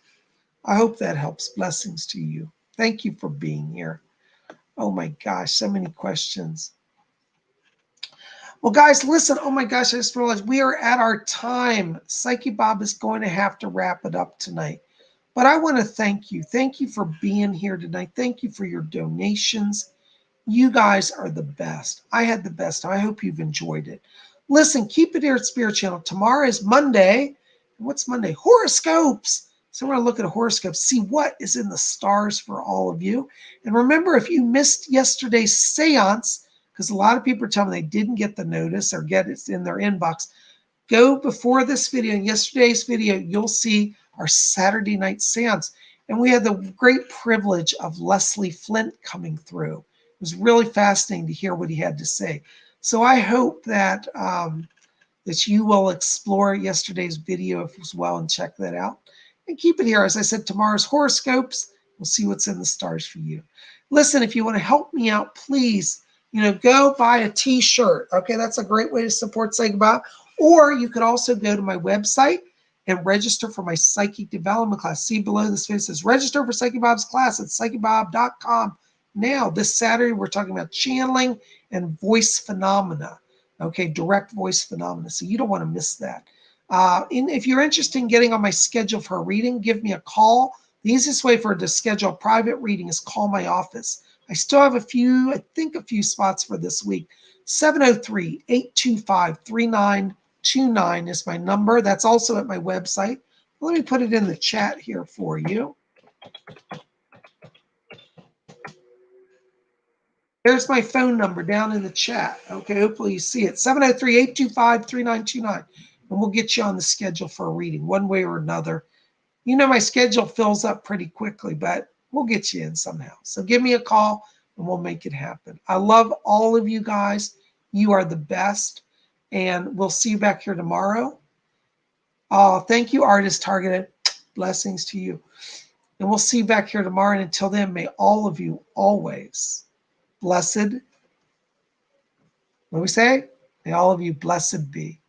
I hope that helps. Blessings to you. Thank you for being here. Oh my gosh, so many questions. Well, guys, listen. Oh my gosh, I just realized we are at our time. Psyche Bob is going to have to wrap it up tonight. But I want to thank you. Thank you for being here tonight. Thank you for your donations. You guys are the best. I had the best. I hope you've enjoyed it. Listen, keep it here at Spirit Channel. Tomorrow is Monday. What's Monday? Horoscopes. So we're going to look at a horoscope, see what is in the stars for all of you. And remember, if you missed yesterday's seance, because a lot of people are telling me they didn't get the notice or get it in their inbox, go before this video and yesterday's video, you'll see our Saturday night seance. And we had the great privilege of Leslie Flint coming through. It was really fascinating to hear what he had to say. So I hope that that you will explore yesterday's video as well and check that out. And keep it here. As I said, tomorrow's horoscopes. We'll see what's in the stars for you. Listen, if you want to help me out, please, go buy a t-shirt. Okay, that's a great way to support Psychic Bob. Or you could also go to my website and register for my psychic development class. See below this video, it says register for Psychic Bob's class at psychicbob.com. Now, this Saturday, we're talking about channeling and voice phenomena. Okay, direct voice phenomena. So you don't want to miss that. If you're interested in getting on my schedule for a reading, give me a call. The easiest way to schedule a private reading is call my office. I still have a few spots for this week. 703-825-3929 is my number. That's also at my website. Let me put it in the chat here for you. There's my phone number down in the chat. Okay, hopefully you see it. 703-825-3929. And we'll get you on the schedule for a reading one way or another. My schedule fills up pretty quickly, but we'll get you in somehow. So give me a call and we'll make it happen. I love all of you guys. You are the best. And we'll see you back here tomorrow. Thank you, Artist Targeted. Blessings to you. And we'll see you back here tomorrow. And until then, may all of you always blessed. What do we say? May all of you blessed be.